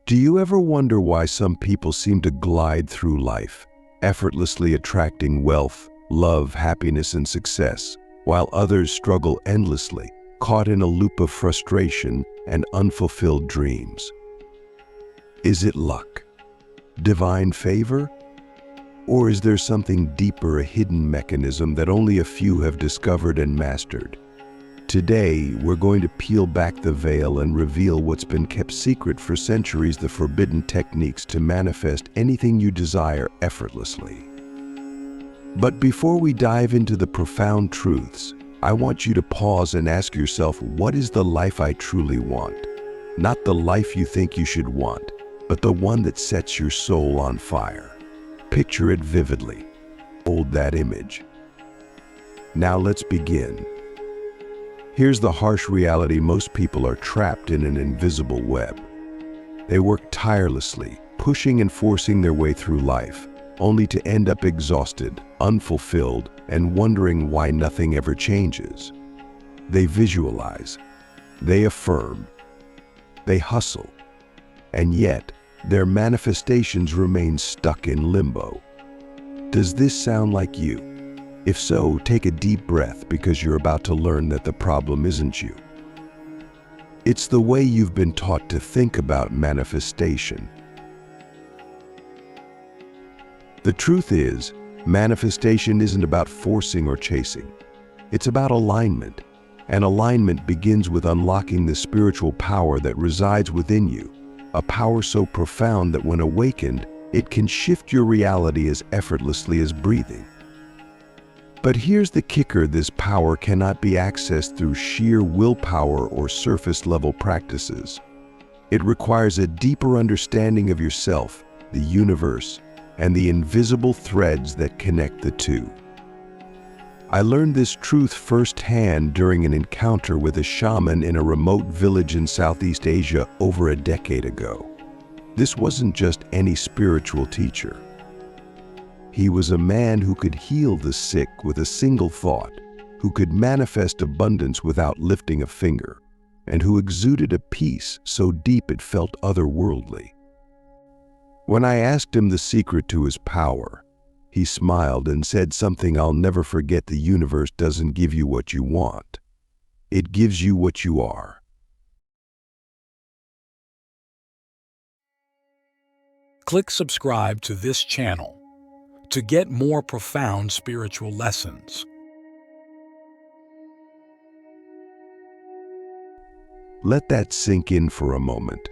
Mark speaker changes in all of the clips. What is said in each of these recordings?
Speaker 1: Do you ever wonder why some people seem to glide through life, effortlessly attracting wealth, love, happiness, and success, while others struggle endlessly, caught in a loop of frustration and unfulfilled dreams? Is it luck? Divine favor? Or is there something deeper, a hidden mechanism that only a few have discovered and mastered? Today, we're going to peel back the veil and reveal what's been kept secret for centuries, the forbidden techniques to manifest anything you desire effortlessly. But before we dive into the profound truths, I want you to pause and ask yourself, what is the life I truly want? Not the life you think you should want, but the one that sets your soul on fire. Picture it vividly. Hold that image. Now let's begin. Here's the harsh reality: most people are trapped in an invisible web. They work tirelessly, pushing and forcing their way through life, only to end up exhausted, unfulfilled, and wondering why nothing ever changes. They visualize, they affirm, they hustle, and yet their manifestations remain stuck in limbo. Does this sound like you? If so, take a deep breath, because you're about to learn that the problem isn't you. It's the way you've been taught to think about manifestation. The truth is, manifestation isn't about forcing or chasing. It's about alignment. And alignment begins with unlocking the spiritual power that resides within you, a power so profound that when awakened, it can shift your reality as effortlessly as breathing. But here's the kicker: this power cannot be accessed through sheer willpower or surface-level practices. It requires a deeper understanding of yourself, the universe, and the invisible threads that connect the two. I learned this truth firsthand during an encounter with a shaman in a remote village in Southeast Asia over a decade ago. This wasn't just any spiritual teacher. He was a man who could heal the sick with a single thought, who could manifest abundance without lifting a finger, and who exuded a peace so deep it felt otherworldly. When I asked him the secret to his power, he smiled and said something I'll never forget: the universe doesn't give you what you want. It gives you what you are.
Speaker 2: Click subscribe to this channel to get more profound spiritual lessons.
Speaker 1: Let that sink in for a moment.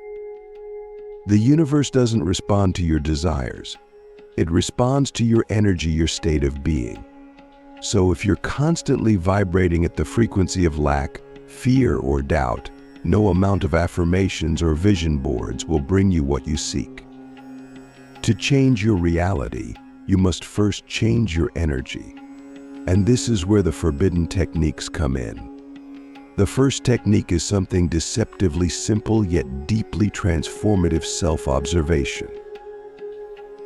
Speaker 1: The universe doesn't respond to your desires. It responds to your energy, your state of being. So if you're constantly vibrating at the frequency of lack, fear, or doubt, no amount of affirmations or vision boards will bring you what you seek. To change your reality, you must first change your energy. And this is where the forbidden techniques come in. The first technique is something deceptively simple yet deeply transformative: self-observation.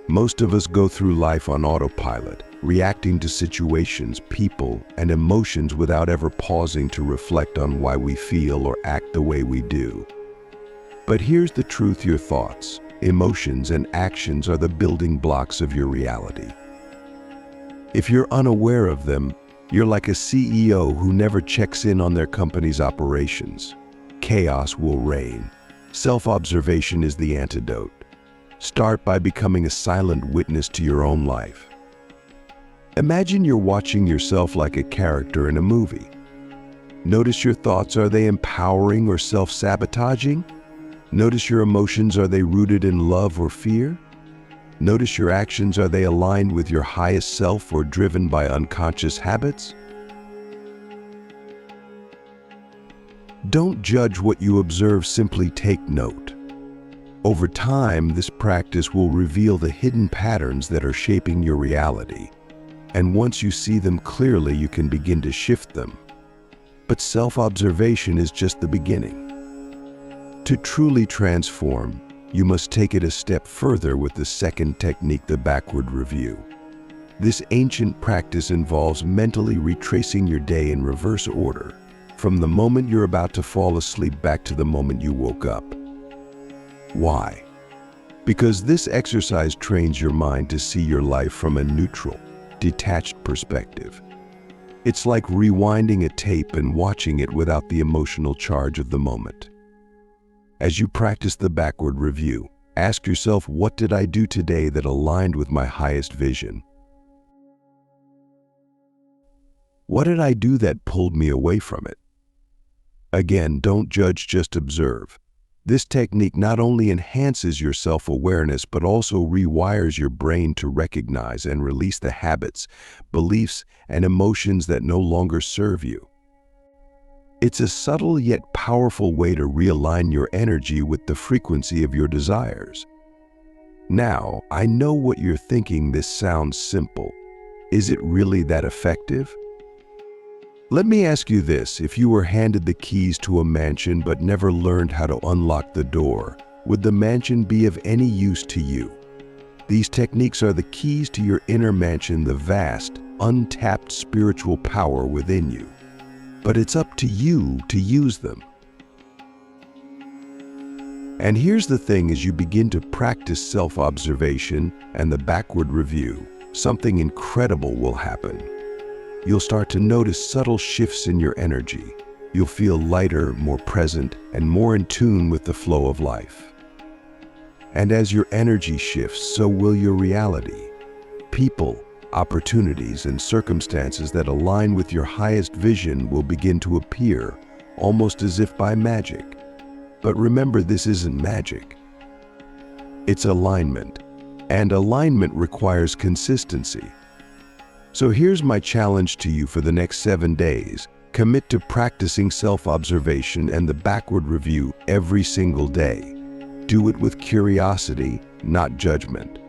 Speaker 1: Most of us go through life on autopilot, reacting to situations, people, and emotions without ever pausing to reflect on why we feel or act the way we do. But here's the truth: your thoughts, emotions, and actions are the building blocks of your reality. If you're unaware of them, you're like a CEO who never checks in on their company's operations. Chaos will reign. Self-observation is the antidote. Start by becoming a silent witness to your own life. Imagine you're watching yourself like a character in a movie. Notice your thoughts: are they empowering or self-sabotaging? Notice your emotions: are they rooted in love or fear? Notice your actions: are they aligned with your highest self or driven by unconscious habits? Don't judge what you observe, simply take note. Over time, this practice will reveal the hidden patterns that are shaping your reality. And once you see them clearly, you can begin to shift them. But self-observation is just the beginning. To truly transform, you must take it a step further with the second technique, the backward review. This ancient practice involves mentally retracing your day in reverse order, from the moment you're about to fall asleep back to the moment you woke up. Why? Because this exercise trains your mind to see your life from a neutral, detached perspective. It's like rewinding a tape and watching it without the emotional charge of the moment. As you practice the backward review, ask yourself, what did I do today that aligned with my highest vision? What did I do that pulled me away from it? Again, don't judge, just observe. This technique not only enhances your self-awareness, but also rewires your brain to recognize and release the habits, beliefs, and emotions that no longer serve you. It's a subtle yet powerful way to realign your energy with the frequency of your desires. Now, I know what you're thinking. This sounds simple. Is it really that effective? Let me ask you this: if you were handed the keys to a mansion but never learned how to unlock the door, would the mansion be of any use to you? These techniques are the keys to your inner mansion, the vast, untapped spiritual power within you. But it's up to you to use them. And here's the thing: as you begin to practice self-observation and the backward review, something incredible will happen. You'll start to notice subtle shifts in your energy. You'll feel lighter, more present, and more in tune with the flow of life. And as your energy shifts, so will your reality. People, opportunities, and circumstances that align with your highest vision will begin to appear, almost as if by magic. But remember, this isn't magic. It's alignment. And alignment requires consistency. So here's my challenge to you for the next 7 days. Commit to practicing self-observation and the backward review every single day. Do it with curiosity, not judgment.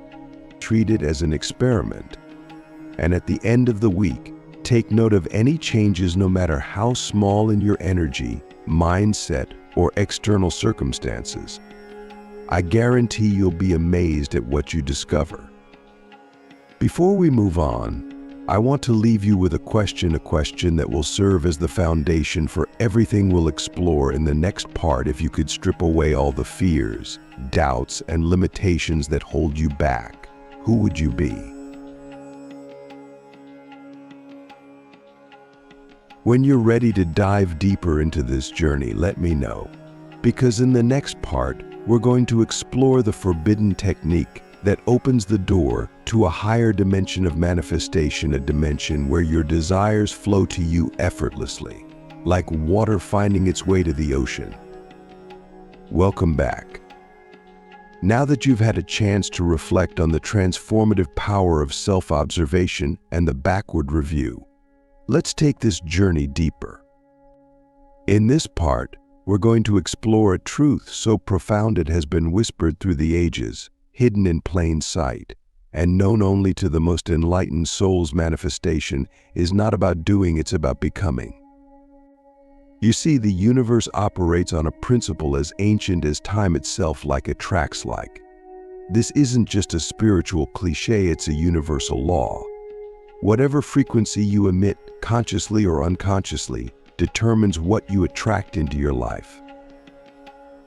Speaker 1: Treat it as an experiment. And at the end of the week, take note of any changes, no matter how small, in your energy, mindset, or external circumstances. I guarantee you'll be amazed at what you discover. Before we move on, I want to leave you with a question that will serve as the foundation for everything we'll explore in the next part. If you could strip away all the fears, doubts, and limitations that hold you back, who would you be? When you're ready to dive deeper into this journey, let me know. Because in the next part, we're going to explore the forbidden technique that opens the door to a higher dimension of manifestation, a dimension where your desires flow to you effortlessly, like water finding its way to the ocean. Welcome back. Now that you've had a chance to reflect on the transformative power of self-observation and the backward review, let's take this journey deeper. In this part, we're going to explore a truth so profound it has been whispered through the ages, hidden in plain sight, and known only to the most enlightened souls. Manifestation is not about doing, it's about becoming. You see, the universe operates on a principle as ancient as time itself, like attracts like. This isn't just a spiritual cliche, it's a universal law. Whatever frequency you emit, consciously or unconsciously, determines what you attract into your life.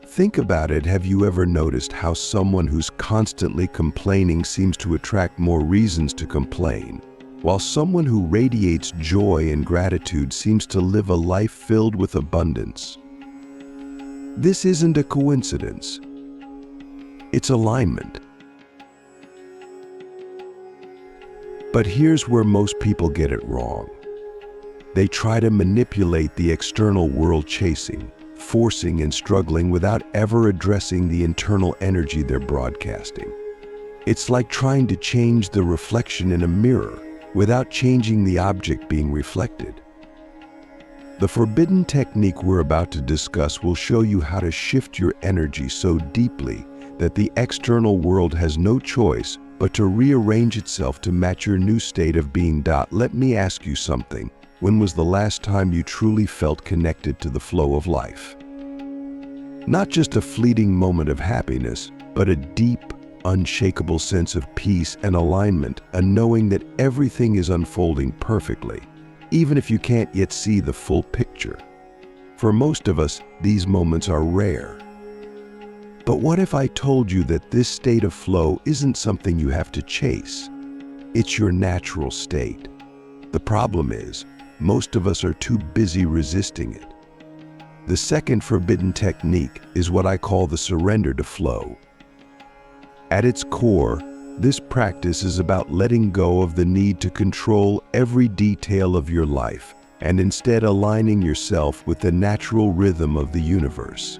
Speaker 1: Think about it. Have you ever noticed how someone who's constantly complaining seems to attract more reasons to complain, while someone who radiates joy and gratitude seems to live a life filled with abundance? This isn't a coincidence. It's alignment. But here's where most people get it wrong. They try to manipulate the external world, chasing, forcing, and struggling without ever addressing the internal energy they're broadcasting. It's like trying to change the reflection in a mirror without changing the object being reflected. The forbidden technique we're about to discuss will show you how to shift your energy so deeply that the external world has no choice but to rearrange itself to match your new state of being. Let me ask you something. When was the last time you truly felt connected to the flow of life? Not just a fleeting moment of happiness, but a deep, unshakable sense of peace and alignment, a knowing that everything is unfolding perfectly, even if you can't yet see the full picture. For most of us, these moments are rare. But what if I told you that this state of flow isn't something you have to chase? It's your natural state. The problem is, most of us are too busy resisting it. The second forbidden technique is what I call the surrender to flow. At its core, this practice is about letting go of the need to control every detail of your life and instead aligning yourself with the natural rhythm of the universe.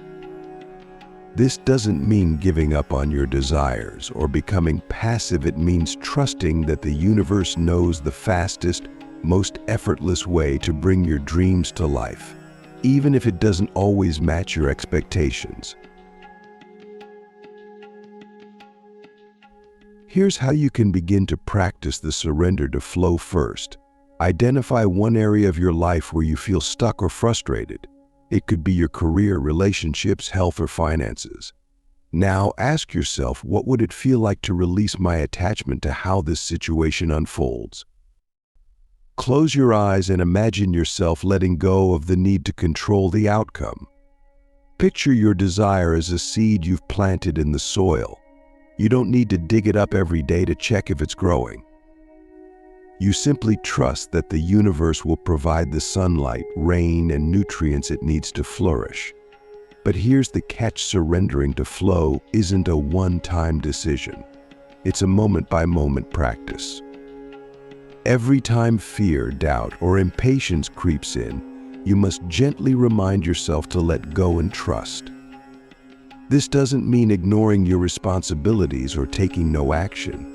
Speaker 1: This doesn't mean giving up on your desires or becoming passive. It means trusting that the universe knows the fastest, most effortless way to bring your dreams to life, even if it doesn't always match your expectations. Here's how you can begin to practice the surrender to flow first. Identify one area of your life where you feel stuck or frustrated. It could be your career, relationships, health, or finances. Now ask yourself, what would it feel like to release my attachment to how this situation unfolds? Close your eyes and imagine yourself letting go of the need to control the outcome. Picture your desire as a seed you've planted in the soil. You don't need to dig it up every day to check if it's growing. You simply trust that the universe will provide the sunlight, rain, and nutrients it needs to flourish. But here's the catch: surrendering to flow isn't a one-time decision. It's a moment-by-moment practice. Every time fear, doubt, or impatience creeps in, you must gently remind yourself to let go and trust. This doesn't mean ignoring your responsibilities or taking no action.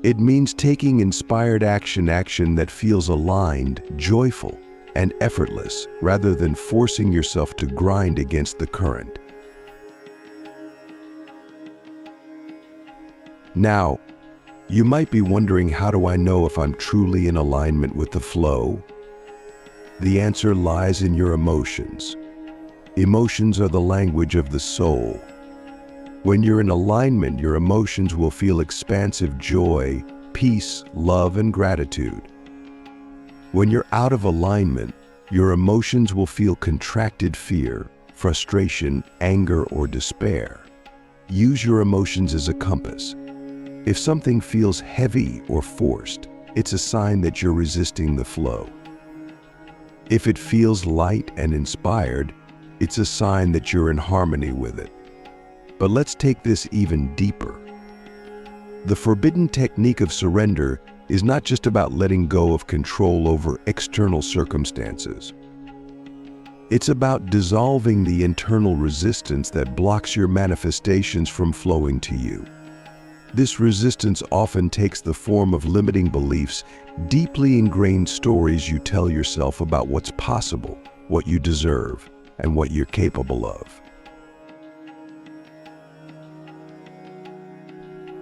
Speaker 1: It means taking inspired action that feels aligned, joyful, and effortless, rather than forcing yourself to grind against the current. Now, you might be wondering, how do I know if I'm truly in alignment with the flow? The answer lies in your emotions. Emotions are the language of the soul. When you're in alignment, your emotions will feel expansive joy, peace, love, and gratitude. When you're out of alignment, your emotions will feel contracted fear, frustration, anger, or despair. Use your emotions as a compass. If something feels heavy or forced, it's a sign that you're resisting the flow. If it feels light and inspired, it's a sign that you're in harmony with it. But let's take this even deeper. The forbidden technique of surrender is not just about letting go of control over external circumstances. It's about dissolving the internal resistance that blocks your manifestations from flowing to you. This resistance often takes the form of limiting beliefs, deeply ingrained stories you tell yourself about what's possible, what you deserve, and what you're capable of.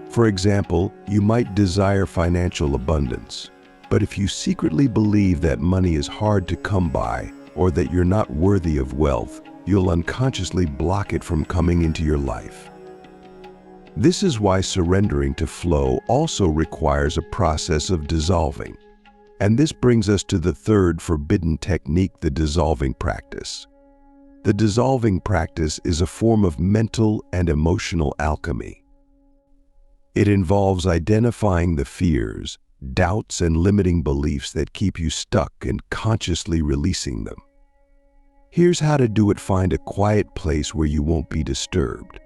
Speaker 1: For example, you might desire financial abundance, but if you secretly believe that money is hard to come by or that you're not worthy of wealth, you'll unconsciously block it from coming into your life. This is why surrendering to flow also requires a process of dissolving. And this brings us to the third forbidden technique, the dissolving practice. The dissolving practice is a form of mental and emotional alchemy. It involves identifying the fears, doubts, and limiting beliefs that keep you stuck and consciously releasing them. Here's how to do it. Find a quiet place where you won't be disturbed.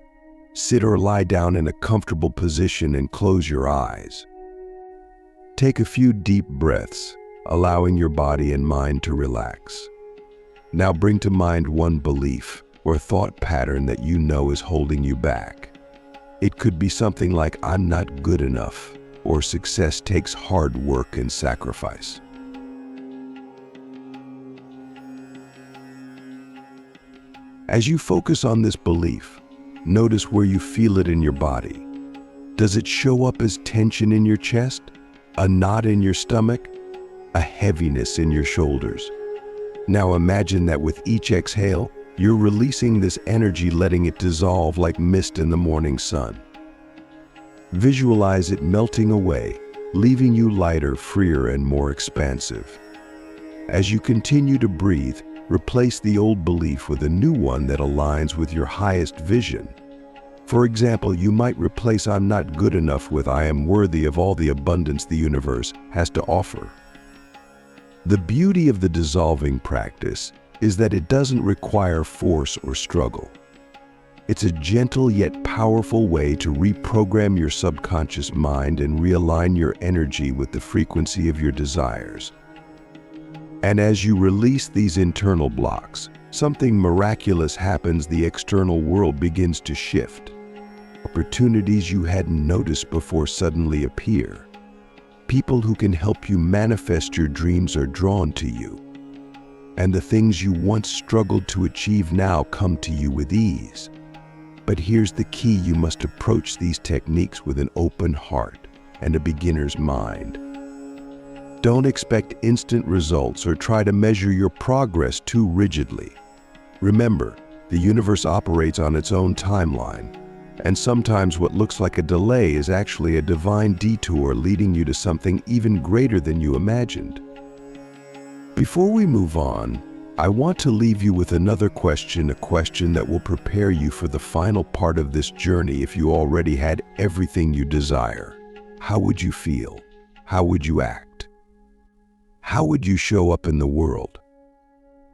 Speaker 1: Sit or lie down in a comfortable position and close your eyes. Take a few deep breaths, allowing your body and mind to relax. Now bring to mind one belief or thought pattern that you know is holding you back. It could be something like, "I'm not good enough," or "success takes hard work and sacrifice." As you focus on this belief, notice where you feel it in your body. Does it show up as tension in your chest, a knot in your stomach, a heaviness in your shoulders? Now imagine that with each exhale, you're releasing this energy, letting it dissolve like mist in the morning sun. Visualize it melting away, leaving you lighter, freer, and more expansive. As you continue to breathe, Replace the old belief with a new one that aligns with your highest vision. For example, you might replace "I'm not good enough" with "I am worthy of all the abundance the universe has to offer." The beauty of the dissolving practice is that it doesn't require force or struggle. It's a gentle yet powerful way to reprogram your subconscious mind and realign your energy with the frequency of your desires. And as you release these internal blocks, something miraculous happens. The external world begins to shift. Opportunities you hadn't noticed before suddenly appear. People who can help you manifest your dreams are drawn to you. And the things you once struggled to achieve now come to you with ease. But here's the key: you must approach these techniques with an open heart and a beginner's mind. Don't expect instant results or try to measure your progress too rigidly. Remember, the universe operates on its own timeline, and sometimes what looks like a delay is actually a divine detour leading you to something even greater than you imagined. Before we move on, I want to leave you with another question, a question that will prepare you for the final part of this journey. If you already had everything you desire, how would you feel? How would you act? How would you show up in the world?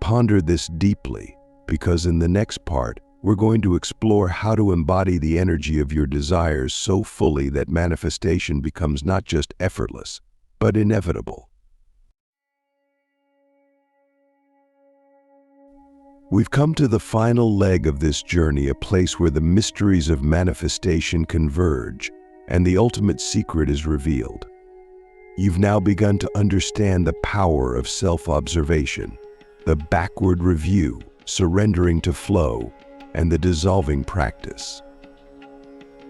Speaker 1: Ponder this deeply, because in the next part, we're going to explore how to embody the energy of your desires so fully that manifestation becomes not just effortless, but inevitable. We've come to the final leg of this journey, a place where the mysteries of manifestation converge and the ultimate secret is revealed. You've now begun to understand the power of self-observation, the backward review, surrendering to flow, and the dissolving practice.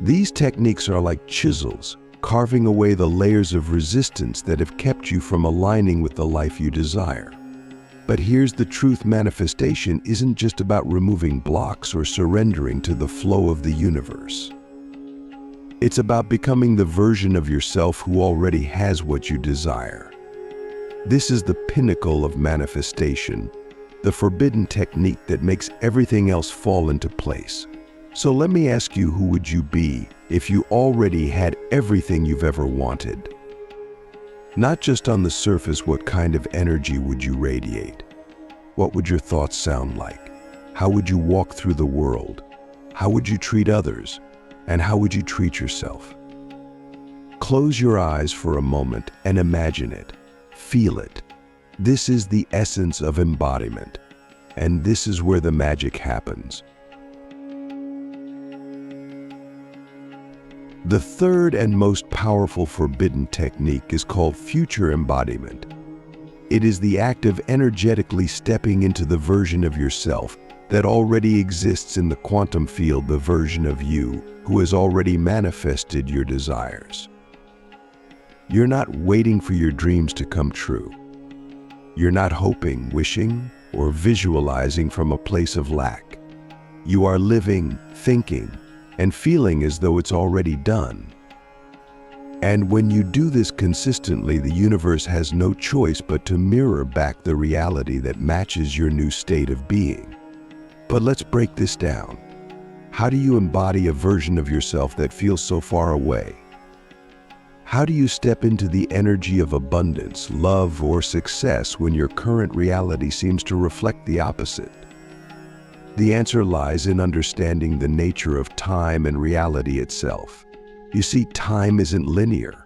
Speaker 1: These techniques are like chisels, carving away the layers of resistance that have kept you from aligning with the life you desire. But here's the truth: manifestation isn't just about removing blocks or surrendering to the flow of the universe. It's about becoming the version of yourself who already has what you desire. This is the pinnacle of manifestation, the forbidden technique that makes everything else fall into place. So let me ask you, who would you be if you already had everything you've ever wanted? Not just on the surface, what kind of energy would you radiate? What would your thoughts sound like? How would you walk through the world? How would you treat others? And how would you treat yourself? Close your eyes for a moment and imagine it. Feel it. This is the essence of embodiment, and this is where the magic happens. The third and most powerful forbidden technique is called future embodiment. It is the act of energetically stepping into the version of yourself that already exists in the quantum field, the version of you who has already manifested your desires. You're not waiting for your dreams to come true. You're not hoping, wishing, or visualizing from a place of lack. You are living, thinking, and feeling as though it's already done. And when you do this consistently, the universe has no choice but to mirror back the reality that matches your new state of being. But let's break this down. How do you embody a version of yourself that feels so far away? How do you step into the energy of abundance, love, or success when your current reality seems to reflect the opposite? The answer lies in understanding the nature of time and reality itself. You see, time isn't linear.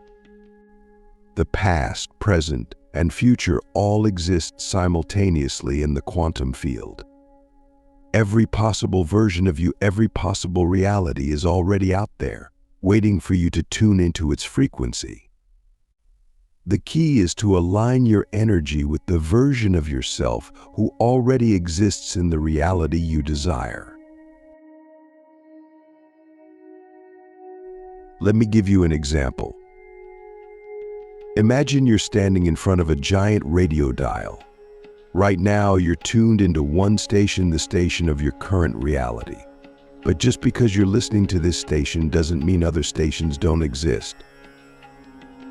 Speaker 1: The past, present, and future all exist simultaneously in the quantum field. Every possible version of you, every possible reality is already out there, waiting for you to tune into its frequency. The key is to align your energy with the version of yourself who already exists in the reality you desire. Let me give you an example. Imagine you're standing in front of a giant radio dial. Right now, you're tuned into one station, the station of your current reality. But just because you're listening to this station doesn't mean other stations don't exist.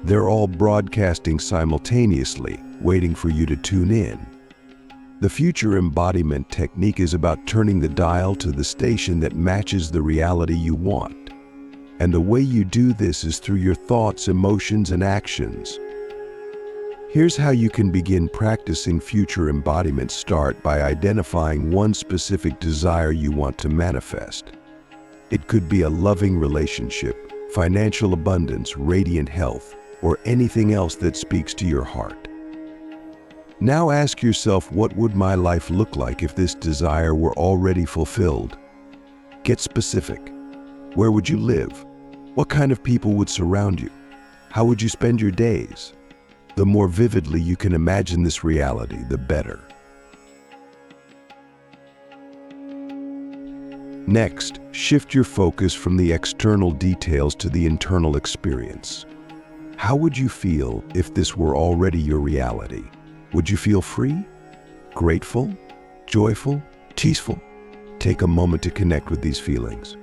Speaker 1: They're all broadcasting simultaneously, waiting for you to tune in. The future embodiment technique is about turning the dial to the station that matches the reality you want. And the way you do this is through your thoughts, emotions, and actions. Here's how you can begin practicing future embodiment. Start by identifying one specific desire you want to manifest. It could be a loving relationship, financial abundance, radiant health, or anything else that speaks to your heart. Now ask yourself, what would my life look like if this desire were already fulfilled? Get specific. Where would you live? What kind of people would surround you? How would you spend your days? The more vividly you can imagine this reality, the better. Next, shift your focus from the external details to the internal experience. How would you feel if this were already your reality? Would you feel free, grateful, joyful, peaceful? Take a moment to connect with these feelings.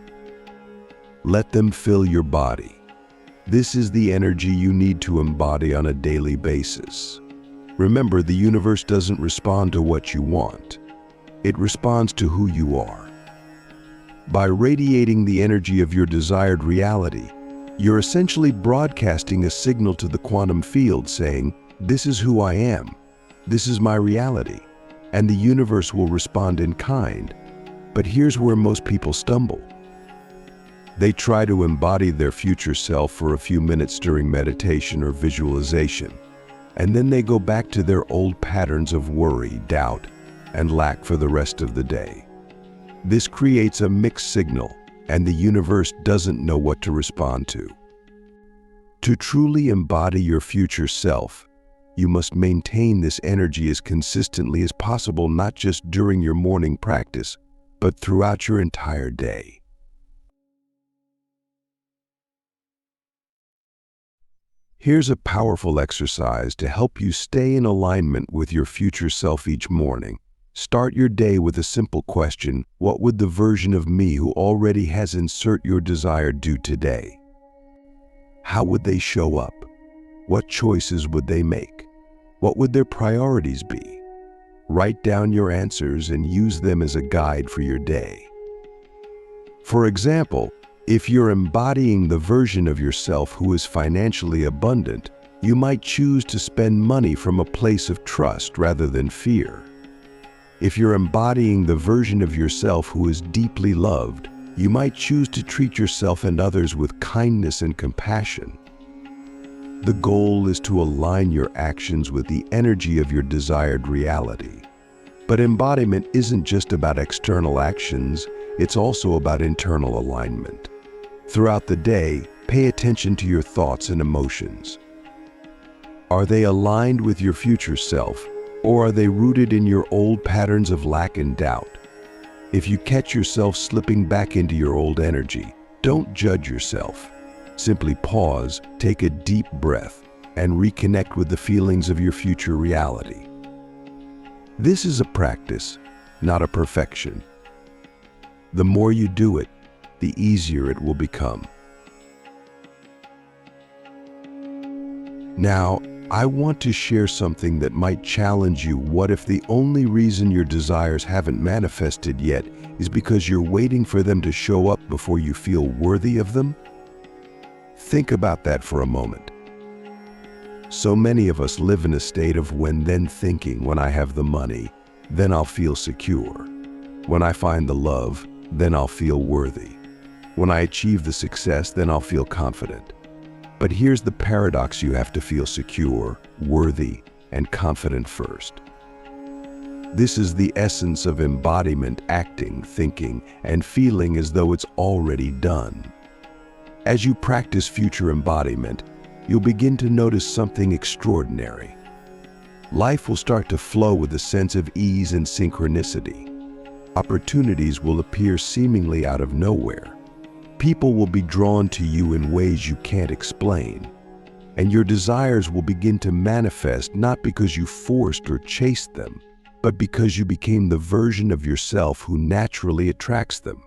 Speaker 1: Let them fill your body. This is the energy you need to embody on a daily basis. Remember, the universe doesn't respond to what you want. It responds to who you are. By radiating the energy of your desired reality, you're essentially broadcasting a signal to the quantum field saying, "This is who I am. This is my reality." And the universe will respond in kind. But here's where most people stumble. They try to embody their future self for a few minutes during meditation or visualization, and then they go back to their old patterns of worry, doubt, and lack for the rest of the day. This creates a mixed signal, and the universe doesn't know what to respond to. To truly embody your future self, you must maintain this energy as consistently as possible, not just during your morning practice, but throughout your entire day. Here's a powerful exercise to help you stay in alignment with your future self each morning. Start your day with a simple question: what would the version of me who already has insert your desire do today? How would they show up? What choices would they make? What would their priorities be? Write down your answers and use them as a guide for your day. For example, if you're embodying the version of yourself who is financially abundant, you might choose to spend money from a place of trust rather than fear. If you're embodying the version of yourself who is deeply loved, you might choose to treat yourself and others with kindness and compassion. The goal is to align your actions with the energy of your desired reality. But embodiment isn't just about external actions, it's also about internal alignment. Throughout the day, pay attention to your thoughts and emotions. Are they aligned with your future self, or are they rooted in your old patterns of lack and doubt? If you catch yourself slipping back into your old energy, don't judge yourself. Simply pause, take a deep breath, and reconnect with the feelings of your future reality. This is a practice, not a perfection. The more you do it, the easier it will become. Now, I want to share something that might challenge you. What if the only reason your desires haven't manifested yet is because you're waiting for them to show up before you feel worthy of them? Think about that for a moment. So many of us live in a state of when-then thinking. When I have the money, then I'll feel secure. When I find the love, then I'll feel worthy. When I achieve the success, then I'll feel confident. But here's the paradox: you have to feel secure, worthy, and confident first. This is the essence of embodiment: acting, thinking, and feeling as though it's already done. As you practice future embodiment, you'll begin to notice something extraordinary. Life will start to flow with a sense of ease and synchronicity. Opportunities will appear seemingly out of nowhere. People will be drawn to you in ways you can't explain. And your desires will begin to manifest not because you forced or chased them, but because you became the version of yourself who naturally attracts them.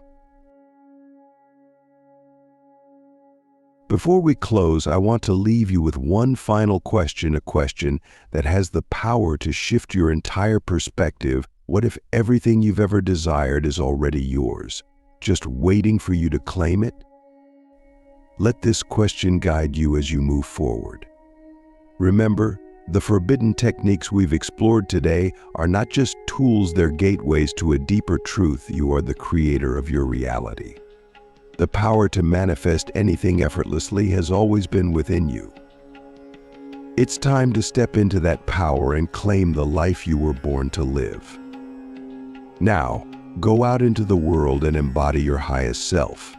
Speaker 1: Before we close, I want to leave you with one final question, a question that has the power to shift your entire perspective. What if everything you've ever desired is already yours, just waiting for you to claim it? Let this question guide you as you move forward. Remember, the forbidden techniques we've explored today are not just tools, they're gateways to a deeper truth. You are the creator of your reality. The power to manifest anything effortlessly has always been within you. It's time to step into that power and claim the life you were born to live. Now, go out into the world and embody your highest self.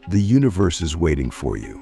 Speaker 1: The universe is waiting for you.